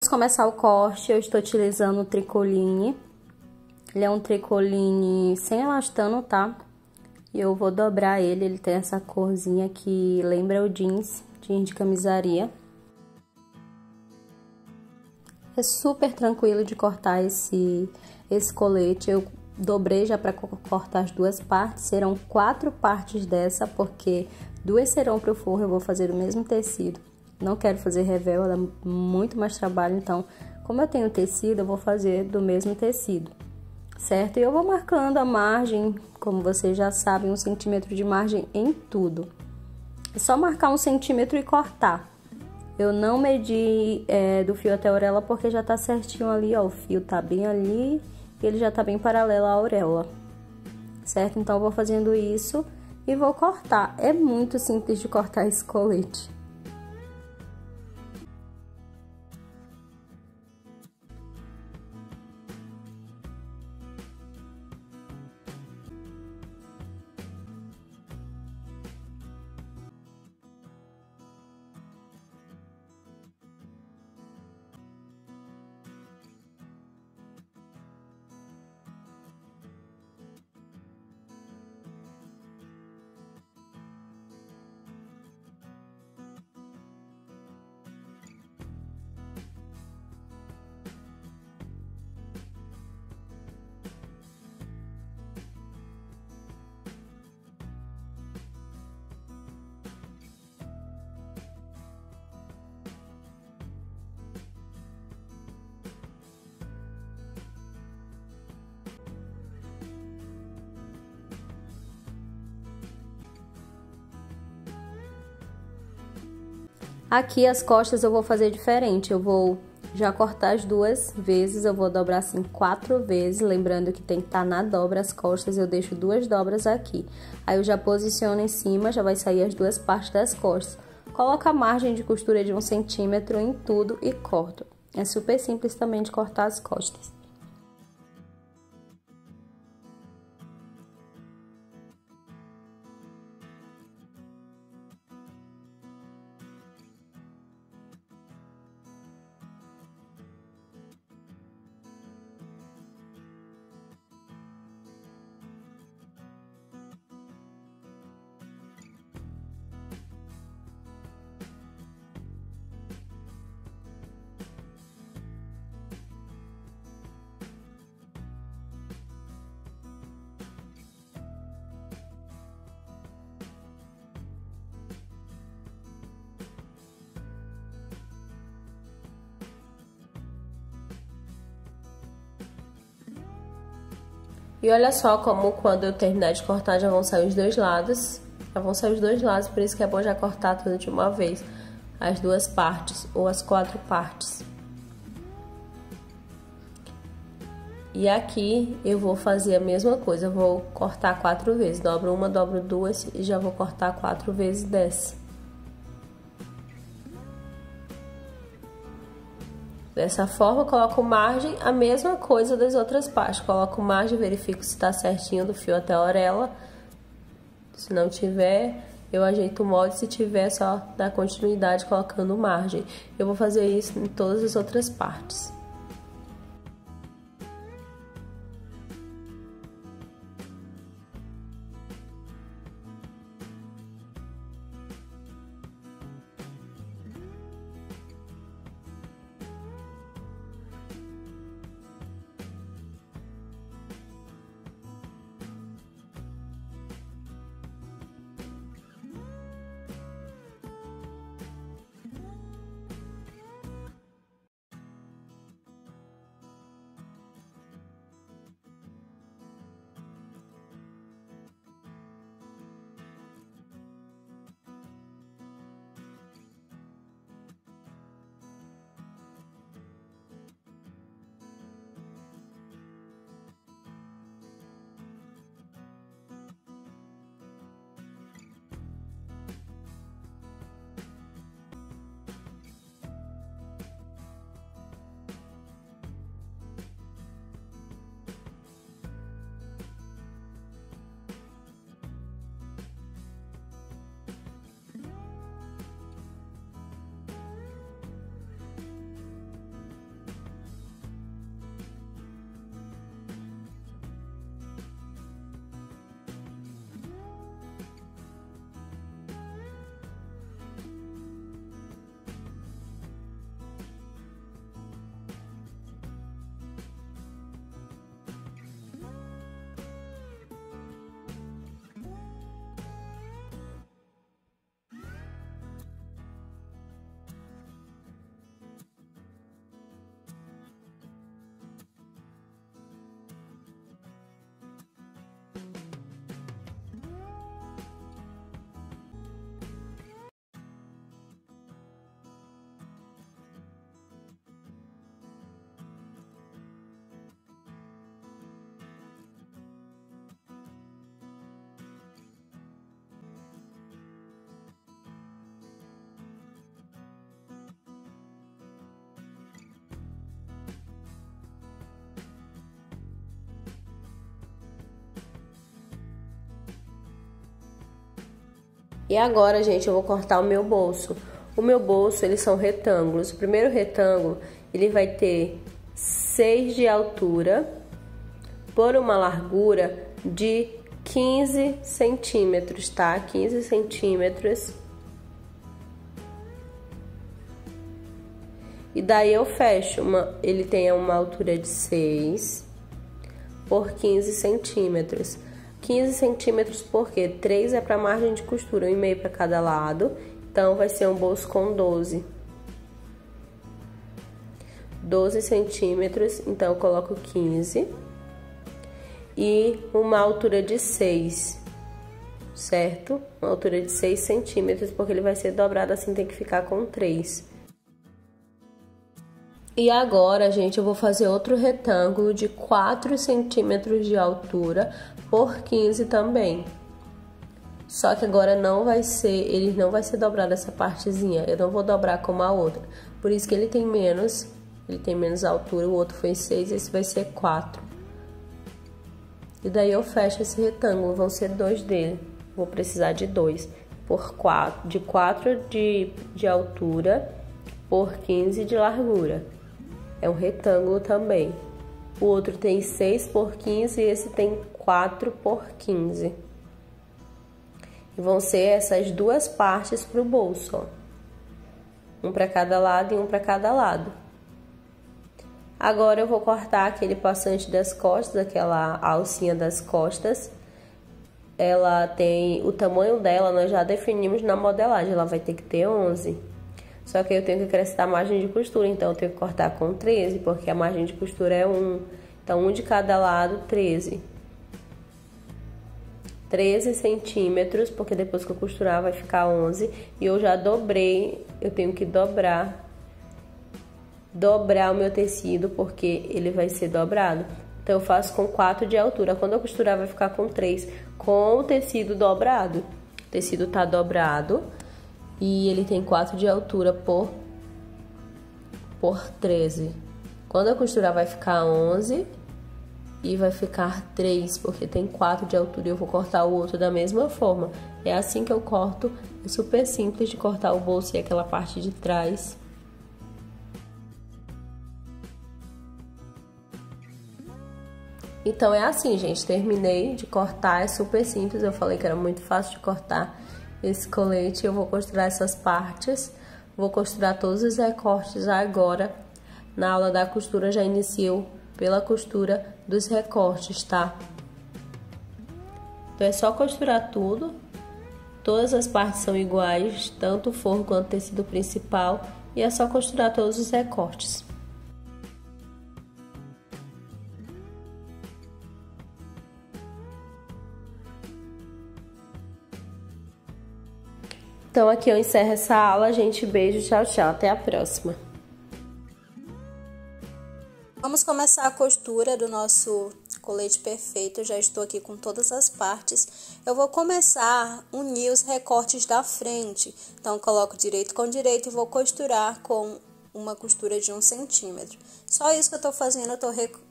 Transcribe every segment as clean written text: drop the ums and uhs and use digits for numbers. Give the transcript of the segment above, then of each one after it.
começar o corte. Eu estou utilizando o tricoline. Ele é um tricoline sem elastano, tá? E eu vou dobrar ele. Ele tem essa corzinha que lembra o jeans de camisaria. É super tranquilo de cortar esse colete. Eu dobrei já para cortar as duas partes. Serão 4 partes dessa, porque 2 serão para o forro. Eu vou fazer o mesmo tecido. Não quero fazer revel, dá muito mais trabalho. Então, como eu tenho tecido, eu vou fazer do mesmo tecido, certo? E eu vou marcando a margem, como vocês já sabem, 1 centímetro de margem em tudo. É só marcar 1 centímetro e cortar. Eu não medi do fio até a orelha porque já tá certinho ali, ó. O fio tá bem ali e ele já tá bem paralelo à auréola, certo? Então, eu vou fazendo isso e vou cortar. É muito simples de cortar esse colete. Aqui as costas eu vou fazer diferente, eu vou já cortar as 2 vezes, eu vou dobrar assim 4 vezes, lembrando que tem que estar na dobra as costas, eu deixo 2 dobras aqui. Aí eu já posiciono em cima, já vai sair as 2 partes das costas. Coloco a margem de costura de 1 centímetro em tudo e corto. É super simples também de cortar as costas. E olha só como quando eu terminar de cortar já vão sair os 2 lados. Já vão sair os 2 lados, por isso que é bom já cortar tudo de uma vez. As 2 partes ou as 4 partes. E aqui eu vou fazer a mesma coisa, eu vou cortar 4 vezes. Dobro uma, dobro 2 e já vou cortar 4 vezes dessa. Dessa forma, coloco margem, a mesma coisa das outras partes. Coloco margem, verifico se tá certinho do fio até a orelha. Se não tiver, eu ajeito o molde. Se tiver, só dá continuidade colocando margem. Eu vou fazer isso em todas as outras partes. E agora, gente, eu vou cortar o meu bolso. O meu bolso, eles são retângulos. O primeiro retângulo, ele vai ter 6 de altura por uma largura de 15 centímetros, tá? 15 centímetros. E daí eu fecho, ele tem uma altura de 6 por 15 centímetros. 15 centímetros porque 3 é para margem de costura, 1,5 para cada lado. Então, vai ser um bolso com 12 centímetros, então eu coloco 15. E uma altura de 6, certo? Uma altura de 6 centímetros, porque ele vai ser dobrado assim, tem que ficar com 3. E agora, gente, eu vou fazer outro retângulo de 4 centímetros de altura por 15 também. Só que agora ele não vai ser dobrado essa partezinha, eu não vou dobrar como a outra. Por isso que ele tem menos altura, o outro foi 6, esse vai ser 4. E daí eu fecho esse retângulo, vão ser 2 dele. Vou precisar de 2 por 4, de 4 de altura por 15 de largura. É um retângulo também. O outro tem 6 por 15 e esse tem 4 por 15. E vão ser essas duas partes pro bolso, ó. Um para cada lado e um para cada lado. Agora eu vou cortar aquele passante das costas, aquela alcinha das costas. Ela tem o tamanho dela, nós já definimos na modelagem, ela vai ter que ter 11. Só que eu tenho que acrescentar a margem de costura, então eu tenho que cortar com 13, porque a margem de costura é 1. Então, um de cada lado, 13. 13 centímetros, porque depois que eu costurar vai ficar 11. E eu já dobrei, eu tenho que dobrar o meu tecido, porque ele vai ser dobrado. Então, eu faço com 4 de altura. Quando eu costurar, vai ficar com 3, com o tecido dobrado. O tecido tá dobrado e ele tem 4 de altura por 13. Quando eu costurar, vai ficar 11 e vai ficar 3, porque tem 4 de altura e eu vou cortar o outro da mesma forma. É assim que eu corto, é super simples de cortar o bolso e aquela parte de trás. Então é assim, gente, terminei de cortar, é super simples, eu falei que era muito fácil de cortar esse colete. Eu vou costurar essas partes, vou costurar todos os recortes agora. Na aula da costura já inicio pela costura dos recortes, tá? Então é só costurar tudo, todas as partes são iguais, tanto o forro quanto o tecido principal, e é só costurar todos os recortes. Então, aqui eu encerro essa aula, gente. Beijo, tchau, tchau. Até a próxima. Vamos começar a costura do nosso colete perfeito. Eu já estou aqui com todas as partes. Eu vou começar a unir os recortes da frente. Então, coloco direito com direito e vou costurar com uma costura de 1 centímetro. Só isso que eu tô fazendo,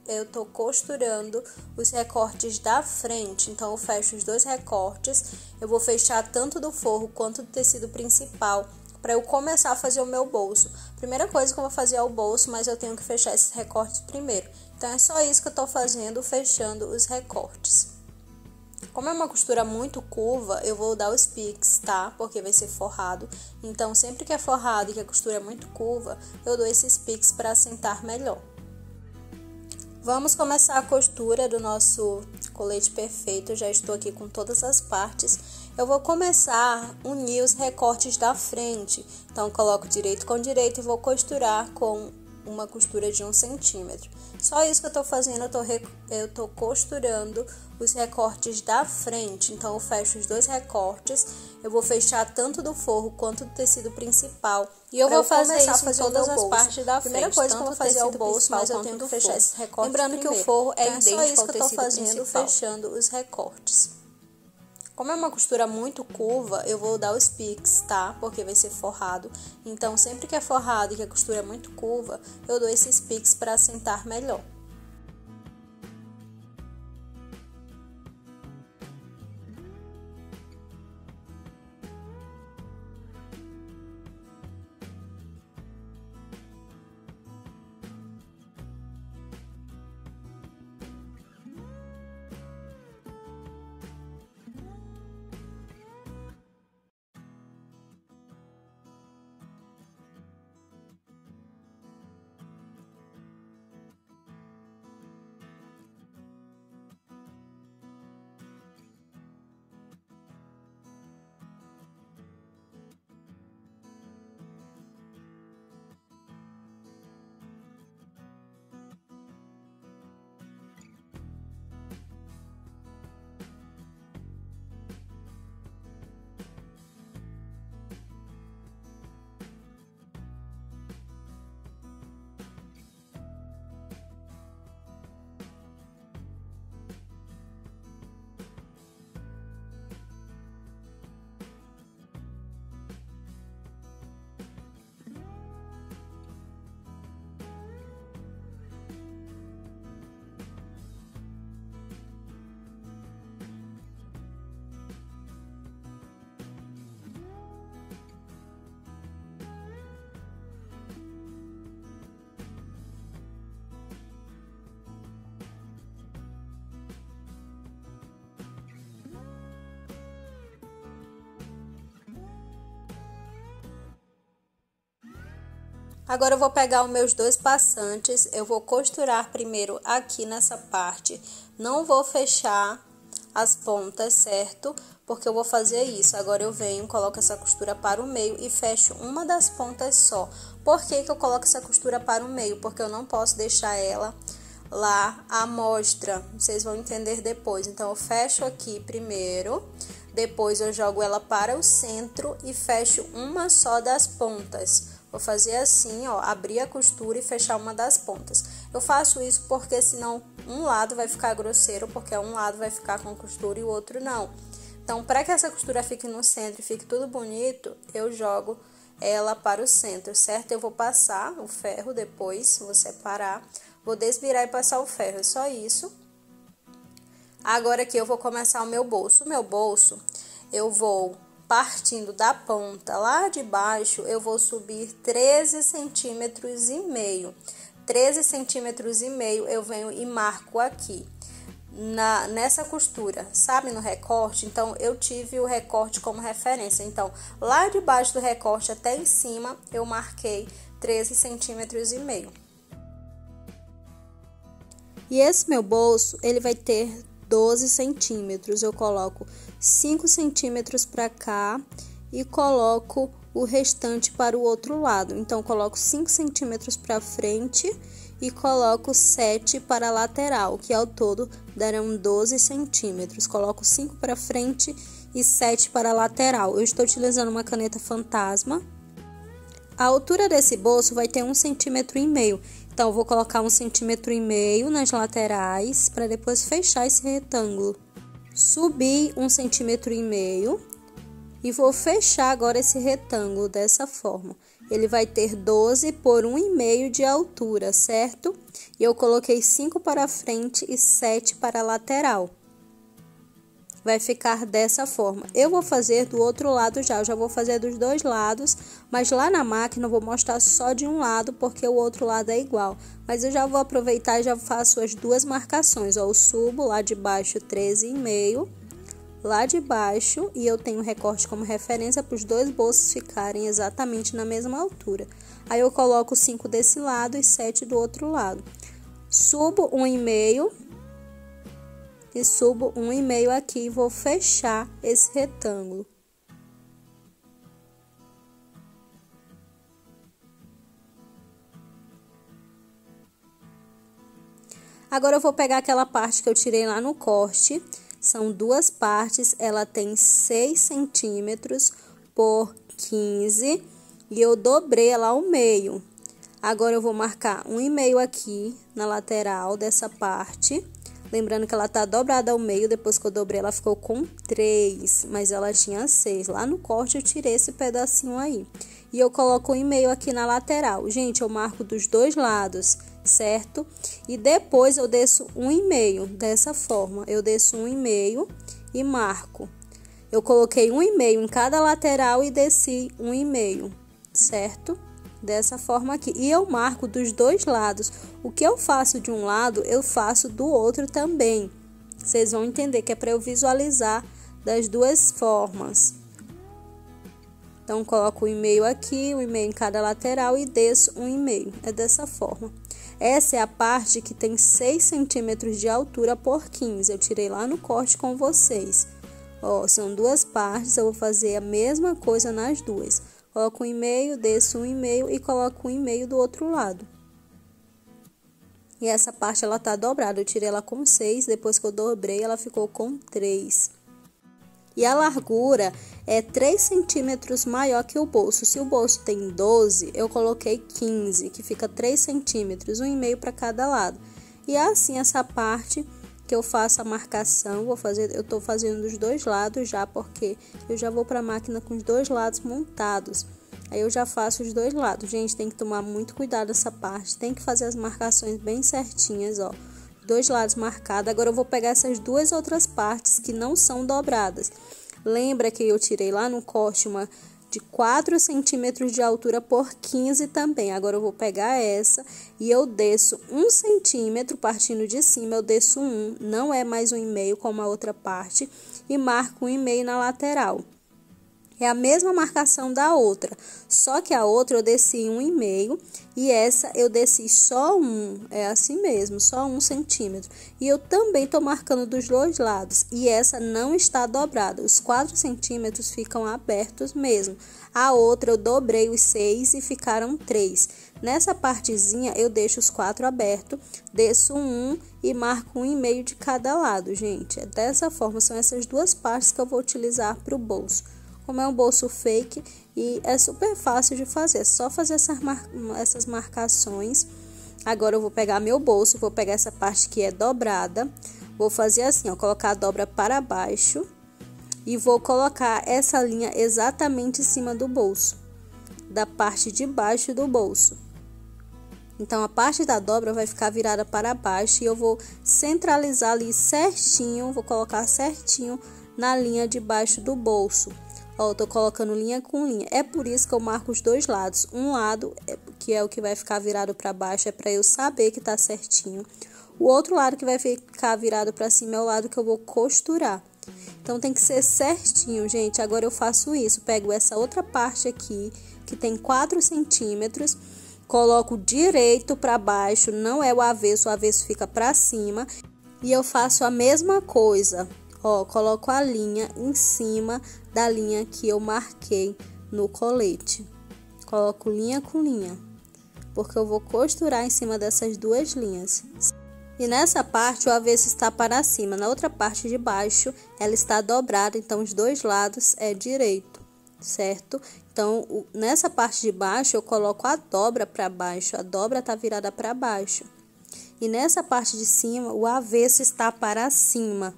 eu tô costurando os recortes da frente. Então, eu fecho os 2 recortes. Eu vou fechar tanto do forro quanto do tecido principal para eu começar a fazer o meu bolso. Primeira coisa que eu vou fazer é o bolso, mas eu tenho que fechar esses recortes primeiro. Então, é só isso que eu tô fazendo, fechando os recortes. Como é uma costura muito curva, eu vou dar os piques, tá? Porque vai ser forrado. Então, sempre que é forrado e que a costura é muito curva, eu dou esses piques para assentar melhor. Vamos começar a costura do nosso colete perfeito. Eu já estou aqui com todas as partes. Eu vou começar a unir os recortes da frente. Então, coloco direito com direito e vou costurar com uma costura de 1 centímetro. Só isso que eu tô fazendo, eu tô costurando os recortes da frente. Então, eu fecho os 2 recortes, eu vou fechar tanto do forro quanto do tecido principal. E eu vou fazer isso em todas as partes da frente. Primeira coisa que eu vou fazer é o bolso, mas eu tenho que fechar esses recortes primeiro. Lembrando que o forro é idêntico ao tecido principal. É só isso que eu tô fazendo, fechando os recortes. Como é uma costura muito curva, eu vou dar os piques, tá? Porque vai ser forrado. Então, sempre que é forrado e que a costura é muito curva, eu dou esses piques para assentar melhor. Agora eu vou pegar os meus dois passantes, eu vou costurar primeiro aqui nessa parte, não vou fechar as pontas, certo? Porque eu vou fazer isso. Agora eu venho, coloco essa costura para o meio e fecho uma das pontas só. Por que que eu coloco essa costura para o meio? Porque eu não posso deixar ela lá à mostra, vocês vão entender depois. Então eu fecho aqui primeiro, depois eu jogo ela para o centro e fecho uma só das pontas. Vou fazer assim, ó, abrir a costura e fechar uma das pontas. Eu faço isso porque senão um lado vai ficar grosseiro, porque um lado vai ficar com costura e o outro não. Então, para que essa costura fique no centro e fique tudo bonito, eu jogo ela para o centro, certo? Eu vou passar o ferro depois, vou separar, vou desvirar e passar o ferro, é só isso. Agora aqui eu vou começar o meu bolso. O meu bolso, eu vou partindo da ponta lá de baixo, eu vou subir 13 centímetros e meio. 13 centímetros e meio eu venho e marco aqui. Nessa costura, sabe, no recorte, então eu tive o recorte como referência. Então, lá de baixo do recorte até em cima, eu marquei 13 centímetros e meio. E esse meu bolso, ele vai ter 12 centímetros. Eu coloco 5 centímetros para cá e coloco o restante para o outro lado. Então, coloco 5 centímetros para frente e coloco 7 para a lateral, que ao todo darão 12 centímetros. Coloco 5 para frente e 7 para a lateral. Eu estou utilizando uma caneta fantasma. A altura desse bolso vai ter 1,5 centímetro. Então, eu vou colocar 1,5 centímetro nas laterais para depois fechar esse retângulo. Subi 1,5 centímetro e vou fechar agora esse retângulo dessa forma. Ele vai ter 12 por 1,5 de altura, certo? E eu coloquei 5 para frente e 7 para a lateral. Vai ficar dessa forma. Eu vou fazer do outro lado já, eu já vou fazer dos dois lados, mas lá na máquina eu vou mostrar só de um lado, porque o outro lado é igual. Mas eu já vou aproveitar e já faço as duas marcações, ó, eu subo lá de baixo 13,5, lá de baixo, e eu tenho recorte como referência para os dois bolsos ficarem exatamente na mesma altura. Aí eu coloco 5 desse lado e 7 do outro lado. Subo 1,5 e subo 1,5 aqui e vou fechar esse retângulo. Agora eu vou pegar aquela parte que eu tirei lá no corte. São duas partes, ela tem 6 centímetros por 15 e eu dobrei ela ao meio. Agora eu vou marcar 1,5 aqui na lateral dessa parte. Lembrando que ela tá dobrada ao meio, depois que eu dobrei ela ficou com 3, mas ela tinha 6. Lá no corte eu tirei esse pedacinho aí. E eu coloco 1,5 aqui na lateral. Gente, eu marco dos dois lados, certo? E depois eu desço 1,5, dessa forma. Eu desço 1,5 e marco. Eu coloquei 1,5 em cada lateral e desci 1,5, certo? Dessa forma aqui. E eu marco dos dois lados. O que eu faço de um lado, eu faço do outro também. Vocês vão entender que é para eu visualizar das duas formas. Então, coloco 1,5 aqui, 1,5 em cada lateral e desço 1,5. É dessa forma. Essa é a parte que tem 6 centímetros de altura por 15. Eu tirei lá no corte com vocês. Ó, são duas partes, eu vou fazer a mesma coisa nas duas. Coloco 1,5, desço 1,5 e coloco 1,5 do outro lado. E essa parte ela tá dobrada, eu tirei ela com 6, depois que eu dobrei ela ficou com 3. E a largura é 3 centímetros maior que o bolso. Se o bolso tem 12, eu coloquei 15, que fica 3 centímetros, 1,5 para cada lado. E assim essa parte que eu faço a marcação, eu tô fazendo dos dois lados já, porque eu já vou para a máquina com os dois lados montados. Aí eu já faço os dois lados. Gente, tem que tomar muito cuidado nessa parte, tem que fazer as marcações bem certinhas, ó. Dois lados marcados. Agora eu vou pegar essas duas outras partes que não são dobradas. Lembra que eu tirei lá no corte uma de 4 centímetros de altura por 15 também. Agora eu vou pegar essa e eu desço 1 centímetro, partindo de cima, eu desço 1, não é mais 1,5 como a outra parte, e marco 1,5 na lateral. É a mesma marcação da outra, só que a outra eu desci 1,5 e essa eu desci só 1, é assim mesmo, só 1 centímetro. E eu também tô marcando dos dois lados e essa não está dobrada, os 4 centímetros ficam abertos mesmo. A outra eu dobrei os 6 e ficaram 3. Nessa partezinha eu deixo os 4 abertos, desço 1 e marco 1,5 de cada lado, gente. Dessa forma, são essas duas partes que eu vou utilizar para o bolso. Como é um bolso fake e é super fácil de fazer, é só fazer essas marcações. Agora eu vou pegar meu bolso, vou pegar essa parte que é dobrada, vou fazer assim, ó, colocar a dobra para baixo e vou colocar essa linha exatamente em cima do bolso, da parte de baixo do bolso. Então, a parte da dobra vai ficar virada para baixo e eu vou centralizar ali certinho, vou colocar certinho na linha de baixo do bolso. Ó, eu tô colocando linha com linha. É por isso que eu marco os dois lados. Um lado, que é o que vai ficar virado para baixo, é para eu saber que tá certinho. O outro lado que vai ficar virado para cima é o lado que eu vou costurar. Então, tem que ser certinho, gente. Agora eu faço isso. Pego essa outra parte aqui, que tem 4 centímetros, coloco direito para baixo, não é o avesso fica para cima. E eu faço a mesma coisa. Ó, coloco a linha em cima da linha que eu marquei no colete. Coloco linha com linha, porque eu vou costurar em cima dessas duas linhas. E nessa parte o avesso está para cima, na outra parte de baixo ela está dobrada, então os dois lados é direito, certo? Então, nessa parte de baixo eu coloco a dobra para baixo, a dobra está virada para baixo. E nessa parte de cima o avesso está para cima.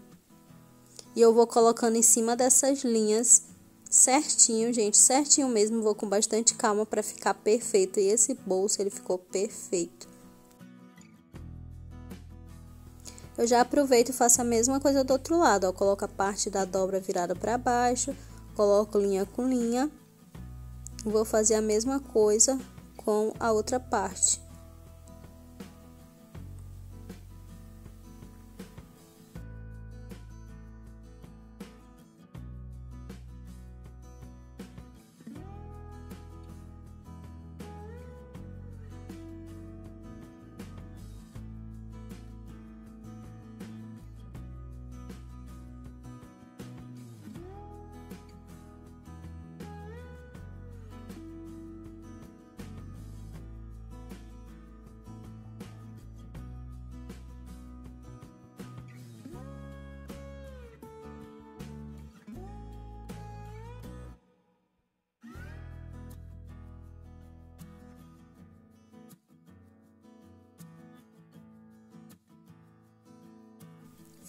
E eu vou colocando em cima dessas linhas certinho, gente, certinho mesmo. Vou com bastante calma para ficar perfeito. E esse bolso, ele ficou perfeito. Eu já aproveito e faço a mesma coisa do outro lado, ó. Coloco a parte da dobra virada para baixo, coloco linha com linha. Vou fazer a mesma coisa com a outra parte.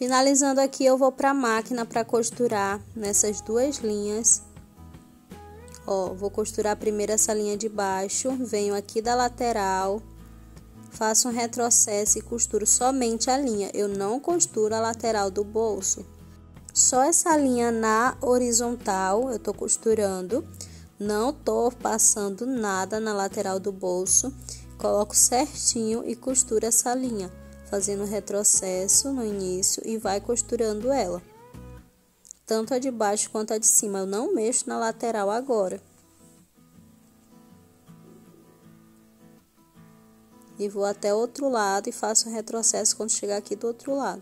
Finalizando aqui, eu vou para a máquina para costurar nessas duas linhas. Ó, vou costurar primeiro essa linha de baixo, venho aqui da lateral, faço um retrocesso e costuro somente a linha. Eu não costuro a lateral do bolso. Só essa linha na horizontal eu tô costurando, não tô passando nada na lateral do bolso. Coloco certinho e costuro essa linha, fazendo retrocesso no início e vai costurando ela. Tanto a de baixo quanto a de cima, eu não mexo na lateral agora. E vou até o outro lado e faço o retrocesso quando chegar aqui do outro lado.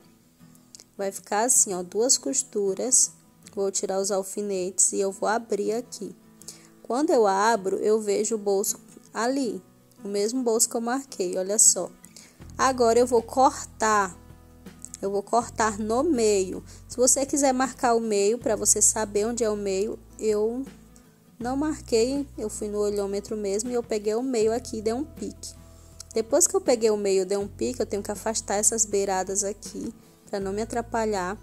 Vai ficar assim, ó, duas costuras. Vou tirar os alfinetes e eu vou abrir aqui. Quando eu abro, eu vejo o bolso ali, o mesmo bolso que eu marquei, olha só. Agora eu vou cortar no meio. Se você quiser marcar o meio, para você saber onde é o meio, eu não marquei, eu fui no olhômetro mesmo e eu peguei o meio aqui e dei um pique. Depois que eu peguei o meio e dei um pique, eu tenho que afastar essas beiradas aqui, para não me atrapalhar.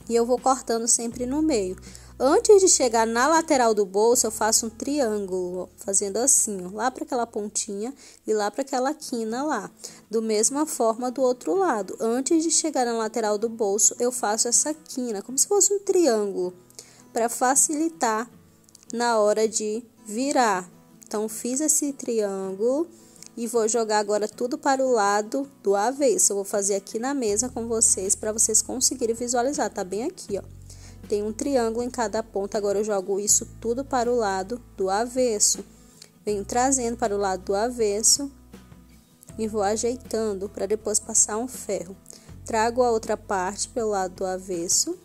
E eu vou cortando sempre no meio. Antes de chegar na lateral do bolso, eu faço um triângulo, ó, fazendo assim, ó, lá para aquela pontinha e lá para aquela quina lá. Do mesma forma do outro lado. Antes de chegar na lateral do bolso, eu faço essa quina, como se fosse um triângulo, para facilitar na hora de virar. Então, fiz esse triângulo e vou jogar agora tudo para o lado do avesso. Eu vou fazer aqui na mesa com vocês, para vocês conseguirem visualizar, tá bem aqui, ó. tem um triângulo em cada ponta. Agora eu jogo isso tudo para o lado do avesso. Venho trazendo para o lado do avesso e vou ajeitando para depois passar um ferro. Trago a outra parte pelo lado do avesso.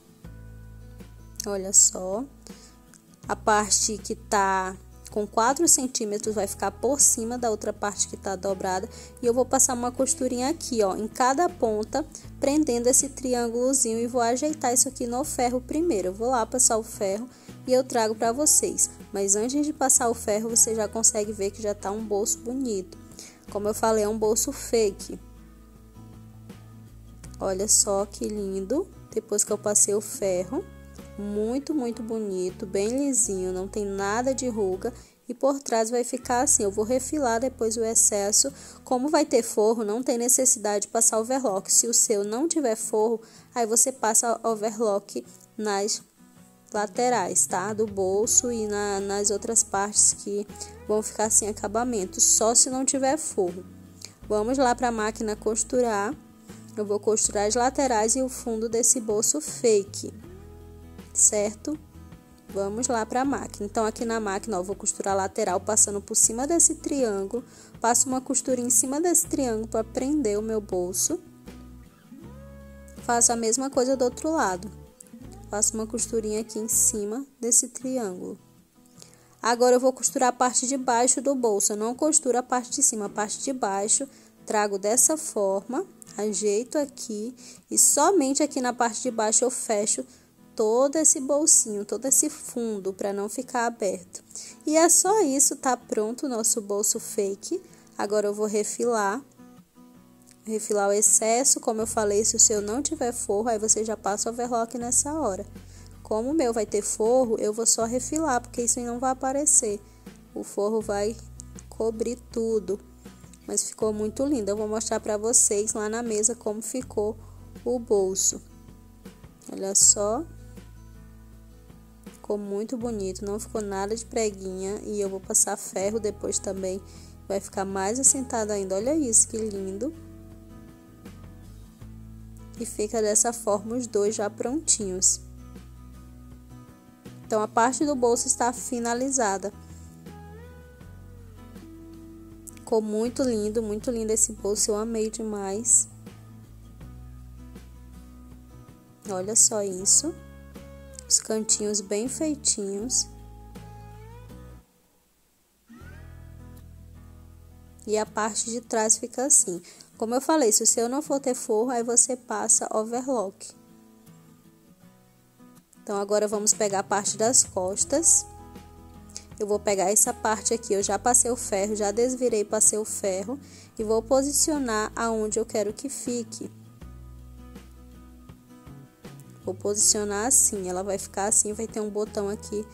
Olha só. A parte que tá com 4 centímetros vai ficar por cima da outra parte que tá dobrada. E eu vou passar uma costurinha aqui, ó, em cada ponta, prendendo esse triângulozinho e vou ajeitar isso aqui no ferro primeiro. Eu vou lá passar o ferro e eu trago para vocês. Mas antes de passar o ferro, você já consegue ver que já tá um bolso bonito. Como eu falei, é um bolso fake. Olha só que lindo. Depois que eu passei o ferro, muito, muito bonito, bem lisinho, não tem nada de ruga. E por trás vai ficar assim, eu vou refilar depois o excesso. Como vai ter forro, não tem necessidade de passar overlock. Se o seu não tiver forro, aí você passa overlock nas laterais, tá? Do bolso e nas outras partes que vão ficar sem acabamento, só se não tiver forro. Vamos lá para a máquina costurar. Eu vou costurar as laterais e o fundo desse bolso fake, certo? Vamos lá para a máquina. Então, aqui na máquina, ó, eu vou costurar a lateral passando por cima desse triângulo. Passo uma costura em cima desse triângulo para prender o meu bolso. Faço a mesma coisa do outro lado. Faço uma costurinha aqui em cima desse triângulo. Agora, eu vou costurar a parte de baixo do bolso. Eu não costuro a parte de cima, a parte de baixo. Trago dessa forma, ajeito aqui e somente aqui na parte de baixo eu fecho todo esse bolsinho, todo esse fundo para não ficar aberto. E é só isso, tá pronto o nosso bolso fake. Agora eu vou refilar o excesso, como eu falei, se o seu não tiver forro, aí você já passa o overlock nessa hora. Como o meu vai ter forro, eu vou só refilar, porque isso aí não vai aparecer. O forro vai cobrir tudo. Mas ficou muito lindo. Eu vou mostrar para vocês lá na mesa como ficou o bolso. Olha só. Ficou muito bonito, não ficou nada de preguinha. E eu vou passar ferro depois também. Vai ficar mais assentado ainda. Olha isso, que lindo. E fica dessa forma os dois já prontinhos. Então, a parte do bolso está finalizada. Ficou muito lindo esse bolso, eu amei demais. Olha só isso. Os cantinhos bem feitinhos. E a parte de trás fica assim. Como eu falei, se o seu não for ter forro, aí você passa overlock. Então, agora vamos pegar a parte das costas. Eu vou pegar essa parte aqui, eu já passei o ferro, já desvirei, passei o ferro e vou posicionar aonde eu quero que fique. Vou posicionar assim, ela vai ficar assim, vai ter um botão aqui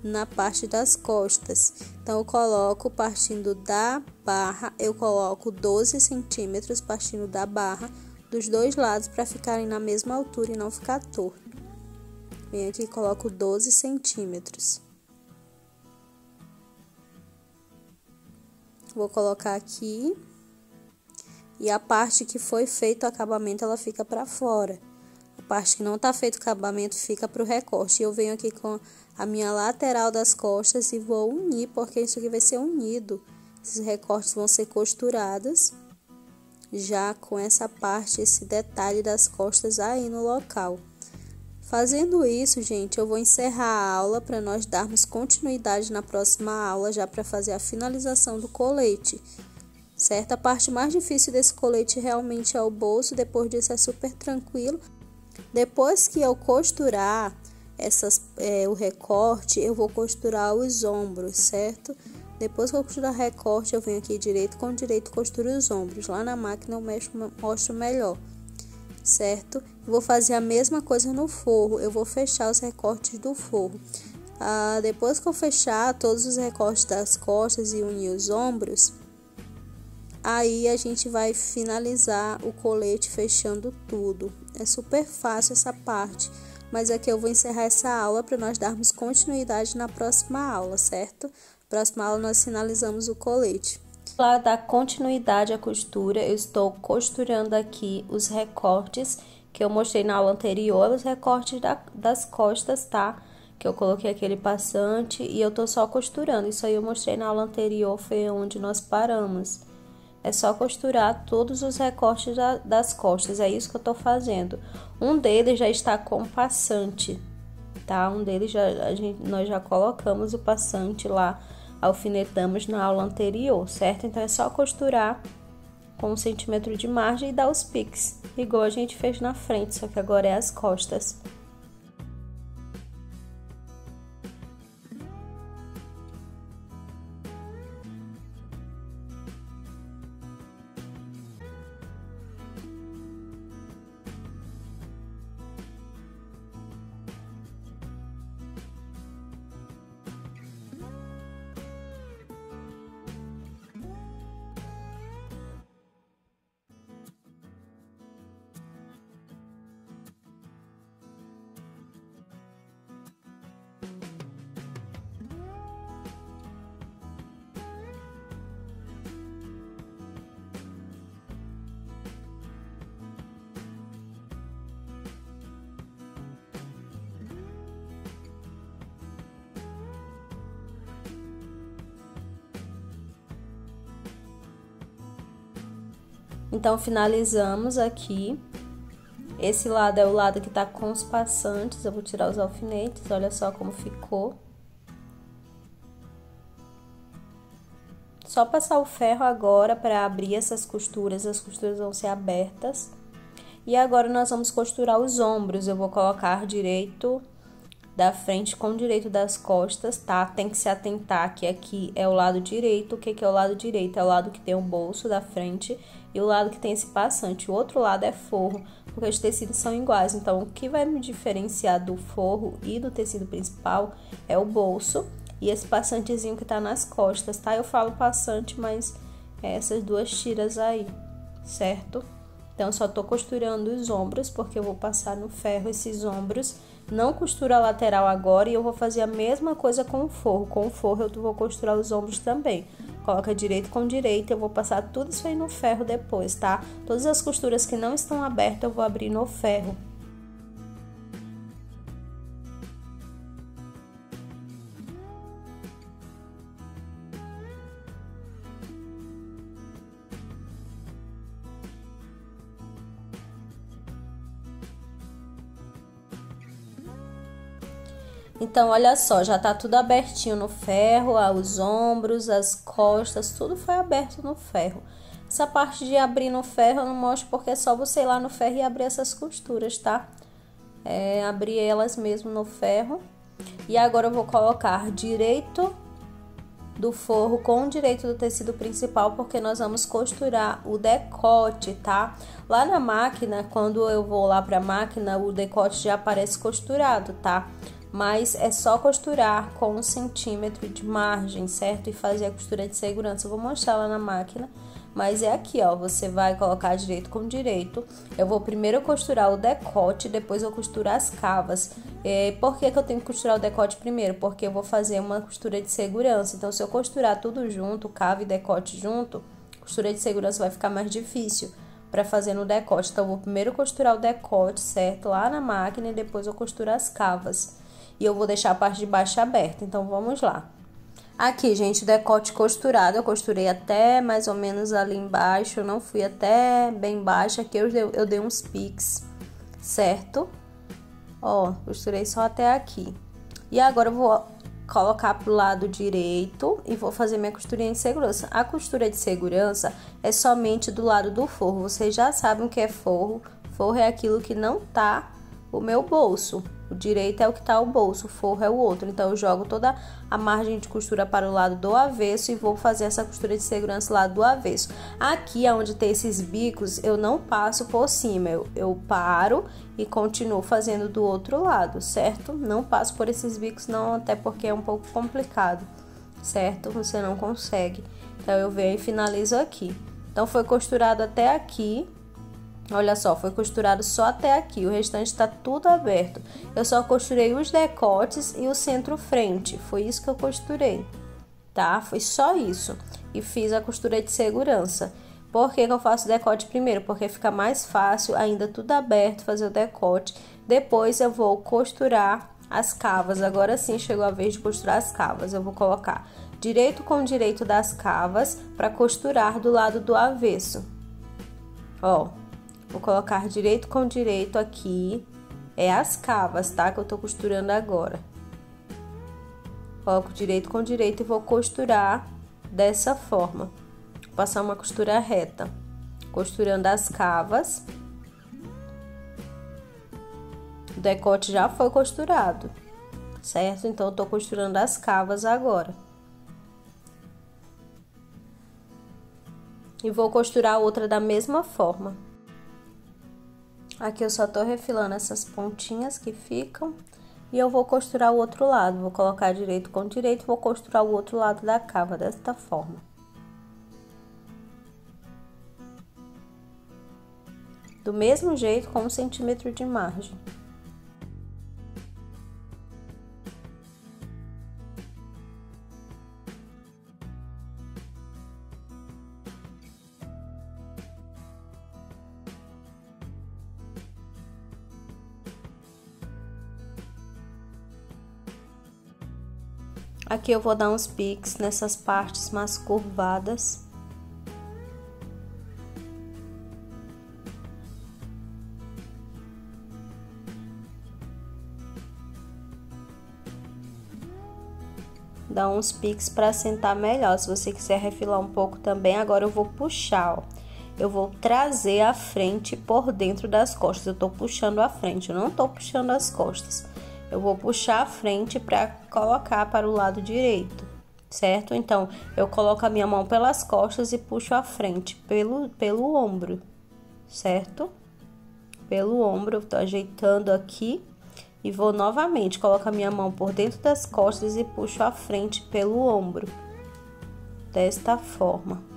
na parte das costas. Então, eu coloco partindo da barra, eu coloco 12 centímetros partindo da barra dos dois lados para ficarem na mesma altura e não ficar torto. Venho aqui e coloco 12 centímetros. Vou colocar aqui e a parte que foi feito o acabamento, ela fica para fora. A parte que não tá feito o acabamento fica pro recorte. E eu venho aqui com a minha lateral das costas e vou unir, porque isso aqui vai ser unido. Esses recortes vão ser costurados já com essa parte, esse detalhe das costas aí no local. Fazendo isso, gente, eu vou encerrar a aula para nós darmos continuidade na próxima aula, já para fazer a finalização do colete, certo? A parte mais difícil desse colete realmente é o bolso, depois disso é super tranquilo. Depois que eu costurar o recorte, eu vou costurar os ombros, certo? Depois que eu costurar o recorte, eu venho aqui direito com direito, costuro os ombros. Lá na máquina eu mostro melhor. Certo? Vou fazer a mesma coisa no forro, eu vou fechar os recortes do forro. Depois que eu fechar todos os recortes das costas e unir os ombros, aí a gente vai finalizar o colete fechando tudo. É super fácil essa parte, mas aqui eu vou encerrar essa aula para nós darmos continuidade na próxima aula, certo? Próxima aula nós finalizamos o colete. Para dar continuidade à costura, eu estou costurando aqui os recortes que eu mostrei na aula anterior, os recortes das costas, tá? Que eu coloquei aquele passante e eu tô só costurando. Isso aí eu mostrei na aula anterior, foi onde nós paramos. É só costurar todos os recortes das costas, é isso que eu tô fazendo. Um deles já está com passante, tá? Um deles nós já colocamos o passante lá, alfinetamos na aula anterior, certo? Então é só costurar com 1 centímetro de margem e dar os piques, igual a gente fez na frente, só que agora é as costas. Então, finalizamos aqui. Esse lado é o lado que tá com os passantes. Eu vou tirar os alfinetes, olha só como ficou. Só passar o ferro agora para abrir essas costuras, as costuras vão ser abertas. E agora nós vamos costurar os ombros. Eu vou colocar direito da frente com direito das costas, tá? Tem que se atentar que aqui é o lado direito. O que é o lado direito? É o lado que tem o bolso da frente e o lado que tem esse passante. O outro lado é forro, porque os tecidos são iguais. Então, o que vai me diferenciar do forro e do tecido principal é o bolso e esse passantezinho que tá nas costas, tá? Eu falo passante, mas é essas duas tiras aí, certo? Então, só tô costurando os ombros, porque eu vou passar no ferro esses ombros. Não costuro a lateral agora e eu vou fazer a mesma coisa com o forro. Com o forro eu vou costurar os ombros também. Coloca direito com direito, eu vou passar tudo isso aí no ferro depois, tá? Todas as costuras que não estão abertas eu vou abrir no ferro. Então, olha só, já tá tudo abertinho no ferro, os ombros, as costas, tudo foi aberto no ferro. Essa parte de abrir no ferro eu não mostro porque é só você ir lá no ferro e abrir essas costuras, tá? Abrir elas mesmo no ferro. E agora eu vou colocar direito do forro com o direito do tecido principal, porque nós vamos costurar o decote, tá? Lá na máquina, quando eu vou lá pra máquina, o decote já aparece costurado, tá? Mas é só costurar com 1 centímetro de margem, certo? E fazer a costura de segurança. Eu vou mostrar lá na máquina, mas é aqui, ó. Você vai colocar direito com direito. Eu vou primeiro costurar o decote, depois eu costuro as cavas. Por que eu tenho que costurar o decote primeiro? Porque eu vou fazer uma costura de segurança. Então, se eu costurar tudo junto, cava e decote junto, costura de segurança vai ficar mais difícil para fazer no decote. Então, eu vou primeiro costurar o decote, certo? Lá na máquina e depois eu costuro as cavas. E eu vou deixar a parte de baixo aberta, então vamos lá. Aqui, gente, o decote costurado, eu costurei até mais ou menos ali embaixo, eu não fui até bem baixo, aqui eu dei uns piques, certo? Ó, costurei só até aqui. E agora eu vou colocar pro lado direito e vou fazer minha costurinha de segurança. A costura de segurança é somente do lado do forro, vocês já sabem o que é forro. Forro é aquilo que não tá o meu bolso. O direito é o que tá o bolso, o forro é o outro. Então, eu jogo toda a margem de costura para o lado do avesso e vou fazer essa costura de segurança lá do avesso. Aqui, onde tem esses bicos, eu não passo por cima. Eu paro e continuo fazendo do outro lado, certo? Não passo por esses bicos não, até porque é um pouco complicado, certo? Você não consegue. Então, eu venho e finalizo aqui. Então, foi costurado até aqui. Olha só, foi costurado só até aqui, o restante tá tudo aberto. Eu só costurei os decotes e o centro-frente, foi isso que eu costurei, tá? Foi só isso. E fiz a costura de segurança. Por que que eu faço decote primeiro? Porque fica mais fácil, ainda tudo aberto, fazer o decote. Depois eu vou costurar as cavas. Agora sim chegou a vez de costurar as cavas. Eu vou colocar direito com direito das cavas para costurar do lado do avesso. Ó, vou colocar direito com direito aqui. É as cavas, tá? Que eu tô costurando agora. Coloco direito com direito e vou costurar dessa forma. Vou passar uma costura reta, costurando as cavas. O decote já foi costurado, certo? Então, eu tô costurando as cavas agora. E vou costurar a outra da mesma forma. Aqui eu só tô refilando essas pontinhas que ficam. E eu vou costurar o outro lado. Vou colocar direito com direito, vou costurar o outro lado da cava desta forma. Do mesmo jeito, com 1 centímetro de margem. Aqui eu vou dar uns piques nessas partes mais curvadas. Dá uns piques para assentar melhor. Se você quiser refilar um pouco também, agora eu vou puxar, ó. Eu vou trazer a frente por dentro das costas. Eu tô puxando a frente, eu não tô puxando as costas. Eu vou puxar a frente para colocar para o lado direito, certo? Então, eu coloco a minha mão pelas costas e puxo a frente pelo ombro, certo? Pelo ombro, eu tô ajeitando aqui e vou novamente, coloco a minha mão por dentro das costas e puxo a frente pelo ombro, desta forma.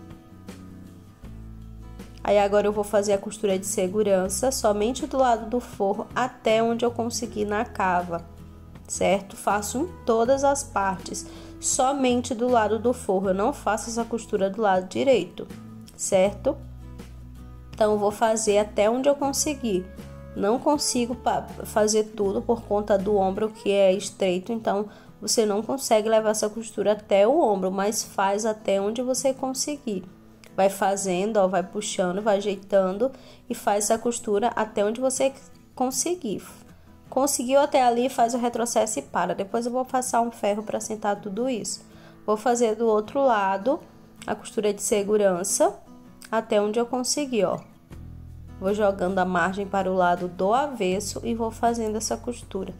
Aí agora eu vou fazer a costura de segurança somente do lado do forro até onde eu conseguir na cava, certo? Faço em todas as partes, somente do lado do forro, eu não faço essa costura do lado direito, certo? Então eu vou fazer até onde eu conseguir. Não consigo fazer tudo por conta do ombro que é estreito, então você não consegue levar essa costura até o ombro, mas faz até onde você conseguir. Vai fazendo, ó, vai puxando, vai ajeitando e faz essa costura até onde você conseguir. Conseguiu até ali, faz o retrocesso e para. Depois eu vou passar um ferro para assentar tudo isso. Vou fazer do outro lado a costura de segurança até onde eu conseguir, ó. Vou jogando a margem para o lado do avesso e vou fazendo essa costura.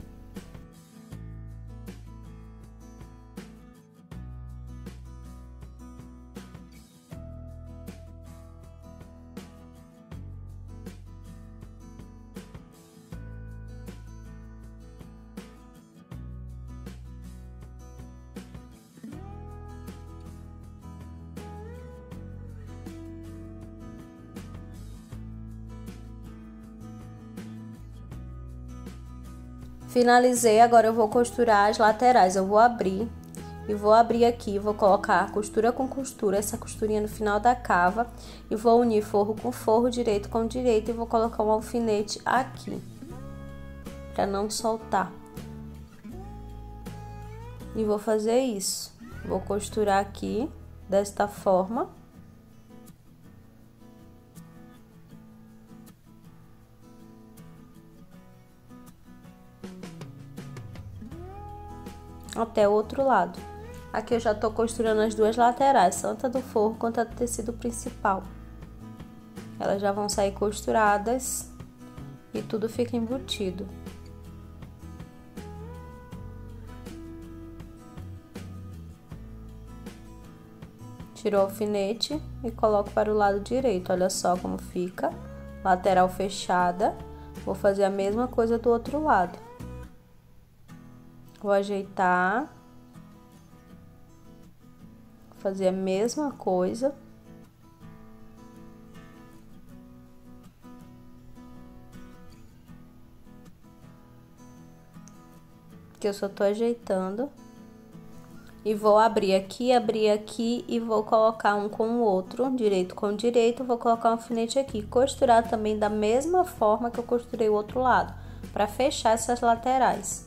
Finalizei, agora eu vou costurar as laterais. Eu vou abrir aqui, vou colocar costura com costura, essa costurinha no final da cava e vou unir forro com forro, direito com direito e vou colocar um alfinete aqui para não soltar. E vou fazer isso. Vou costurar aqui desta forma. Até o outro lado. Aqui eu já tô costurando as duas laterais, tanto a do forro quanto a do tecido principal. Elas já vão sair costuradas e tudo fica embutido. Tiro o alfinete e coloco para o lado direito. Olha só como fica. Lateral fechada. Vou fazer a mesma coisa do outro lado. Vou ajeitar. Fazer a mesma coisa. Que eu só tô ajeitando. E vou abrir aqui e vou colocar um com o outro, direito com direito, vou colocar um alfinete aqui. Costurar também da mesma forma que eu costurei o outro lado, para fechar essas laterais.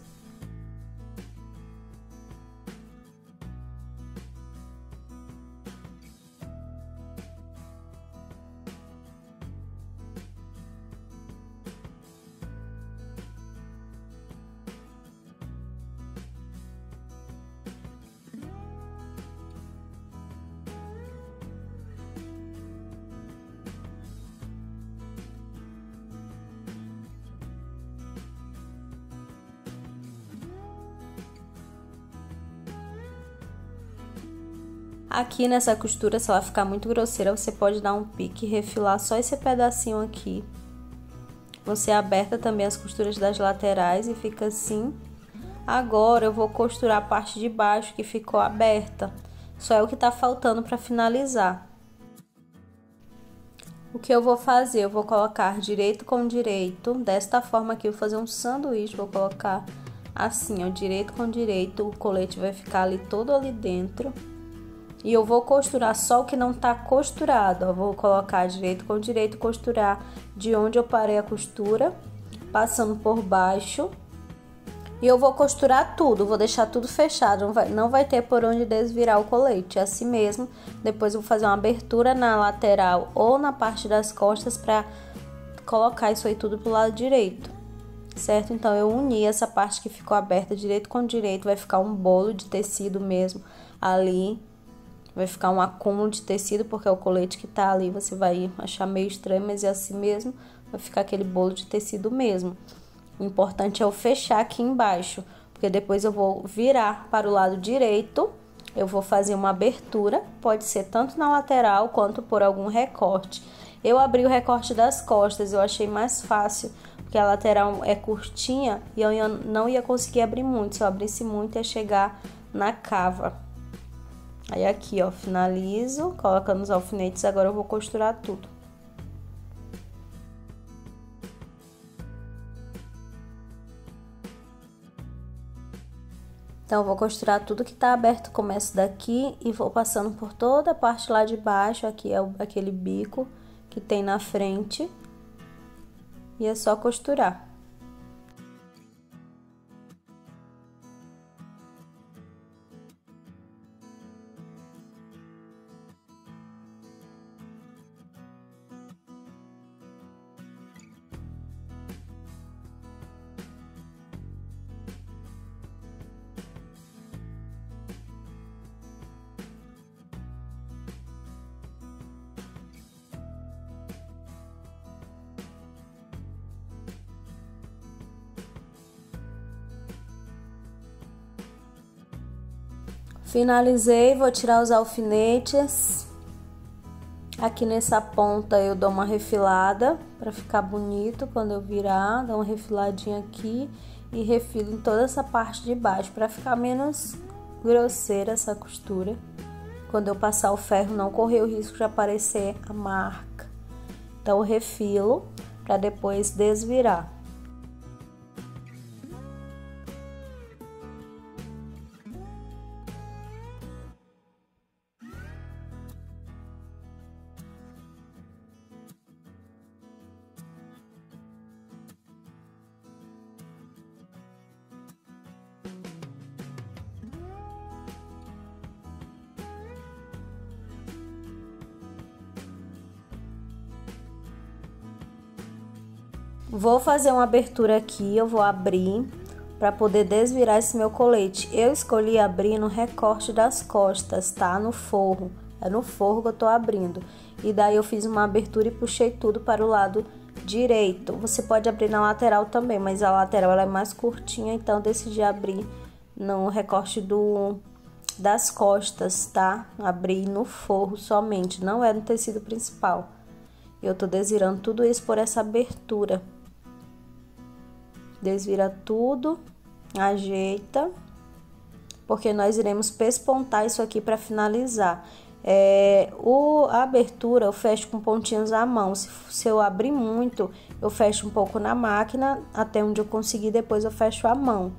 Aqui nessa costura, se ela ficar muito grosseira, você pode dar um pique e refilar só esse pedacinho aqui. Você aberta também as costuras das laterais e fica assim. Agora eu vou costurar a parte de baixo que ficou aberta. Só é o que tá faltando para finalizar. O que eu vou fazer? Eu vou colocar direito com direito. Desta forma aqui, eu vou fazer um sanduíche. Vou colocar assim, ó, direito com direito. O colete vai ficar ali todo ali dentro. E eu vou costurar só o que não tá costurado, ó. Vou colocar direito com direito, costurar de onde eu parei a costura, passando por baixo. E eu vou costurar tudo, vou deixar tudo fechado, não vai ter por onde desvirar o colete, é assim mesmo. Depois eu vou fazer uma abertura na lateral ou na parte das costas para colocar isso aí tudo pro lado direito, certo? Então eu uni essa parte que ficou aberta direito com direito, vai ficar um bolo de tecido mesmo ali. Vai ficar um acúmulo de tecido, porque é o colete que tá ali, você vai achar meio estranho, mas é assim mesmo, vai ficar aquele bolo de tecido mesmo. O importante é eu fechar aqui embaixo, porque depois eu vou virar para o lado direito, eu vou fazer uma abertura, pode ser tanto na lateral quanto por algum recorte. Eu abri o recorte das costas, eu achei mais fácil, porque a lateral é curtinha e eu não ia conseguir abrir muito, se eu abrisse muito ia chegar na cava. Aí aqui, ó, finalizo, colocando os alfinetes, agora eu vou costurar tudo. Então, eu vou costurar tudo que tá aberto, começo daqui e vou passando por toda a parte lá de baixo, aqui é aquele bico que tem na frente. E é só costurar. Finalizei, vou tirar os alfinetes. Aqui nessa ponta eu dou uma refilada para ficar bonito quando eu virar, dou uma refiladinha aqui e refilo em toda essa parte de baixo para ficar menos grosseira essa costura. Quando eu passar o ferro não correr o risco de aparecer a marca. Então eu refilo para depois desvirar. Vou fazer uma abertura aqui, eu vou abrir para poder desvirar esse meu colete. Eu escolhi abrir no recorte das costas, tá? No forro, é no forro que eu tô abrindo. E daí eu fiz uma abertura e puxei tudo para o lado direito. Você pode abrir na lateral também, mas a lateral ela é mais curtinha, então eu decidi abrir no recorte das costas, tá? Abri no forro somente, não é no tecido principal. Eu tô desvirando tudo isso por essa abertura. Desvira tudo, ajeita, porque nós iremos pespontar isso aqui para finalizar. A abertura eu fecho com pontinhos à mão. Se eu abrir muito, eu fecho um pouco na máquina, até onde eu conseguir, depois eu fecho a mão,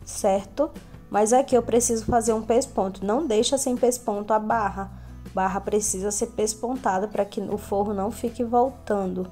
certo? Mas aqui eu preciso fazer um pesponto. Não deixa sem pesponto a barra. A barra precisa ser pespontada para que o forro não fique voltando.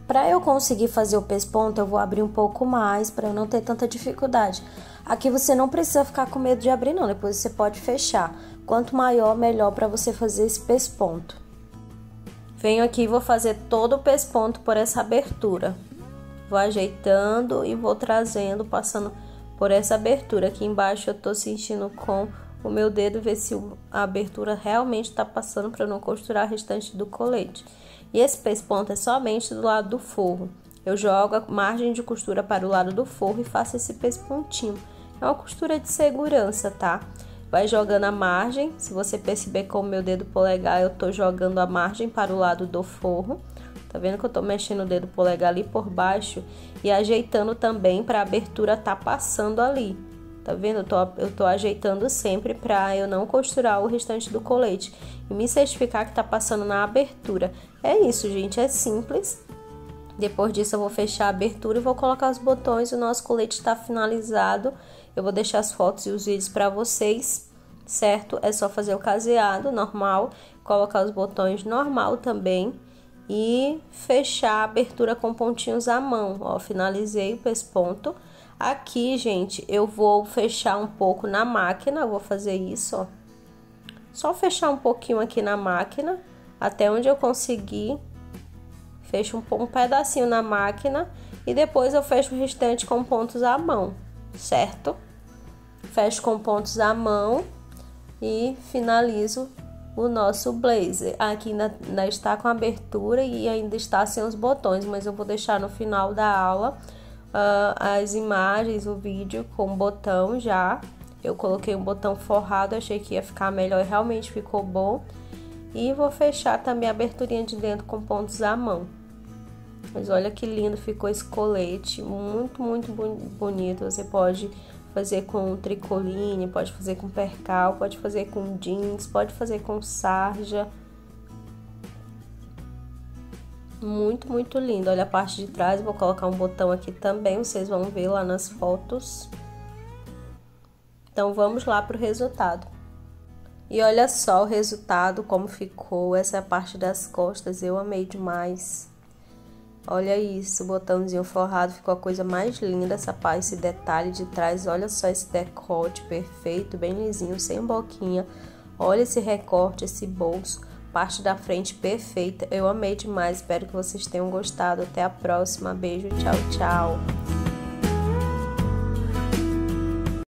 Para eu conseguir fazer o pesponto, eu vou abrir um pouco mais, para eu não ter tanta dificuldade. Aqui você não precisa ficar com medo de abrir não, depois você pode fechar. Quanto maior, melhor para você fazer esse pesponto. Venho aqui e vou fazer todo o pesponto por essa abertura. Vou ajeitando e vou trazendo, passando por essa abertura. Aqui embaixo eu tô sentindo com o meu dedo, ver se a abertura realmente tá passando para eu não costurar o restante do colete. E esse pesponto é somente do lado do forro. Eu jogo a margem de costura para o lado do forro e faço esse pespontinho. É uma costura de segurança, tá? Vai jogando a margem. Se você perceber com o meu dedo polegar, eu tô jogando a margem para o lado do forro. Tá vendo que eu tô mexendo o dedo polegar ali por baixo e ajeitando também para a abertura tá passando ali. Tá vendo? Eu tô ajeitando sempre para eu não costurar o restante do colete e me certificar que tá passando na abertura. É isso, gente, é simples. Depois disso eu vou fechar a abertura e vou colocar os botões. O nosso colete está finalizado. Eu vou deixar as fotos e os vídeos para vocês, certo? É só fazer o caseado normal, colocar os botões normal também e fechar a abertura com pontinhos à mão. Ó, finalizei o pesponto. Aqui, gente, eu vou fechar um pouco na máquina, eu vou fazer isso, ó. Só fechar um pouquinho aqui na máquina, até onde eu conseguir. Fecho um pedacinho na máquina e depois eu fecho o restante com pontos à mão, certo? Fecho com pontos à mão e finalizo o nosso blazer. Aqui ainda está com abertura e ainda está sem os botões, mas eu vou deixar no final da aula as imagens, o vídeo com botão já. Eu coloquei um botão forrado, achei que ia ficar melhor e realmente ficou bom. E vou fechar também a aberturinha de dentro com pontos à mão. Mas olha que lindo ficou esse colete, muito, muito bonito. Você pode fazer com tricoline, pode fazer com percal, pode fazer com jeans, pode fazer com sarja. Muito, muito lindo. Olha a parte de trás, vou colocar um botão aqui também, vocês vão ver lá nas fotos. Então, vamos lá para o resultado. E olha só o resultado, como ficou. Essa é a parte das costas, eu amei demais. Olha isso, o botãozinho forrado, ficou a coisa mais linda, esse detalhe de trás. Olha só esse decote perfeito, bem lisinho, sem boquinha. Olha esse recorte, esse bolso. Parte da frente perfeita, eu amei demais, espero que vocês tenham gostado. Até a próxima, beijo, tchau, tchau.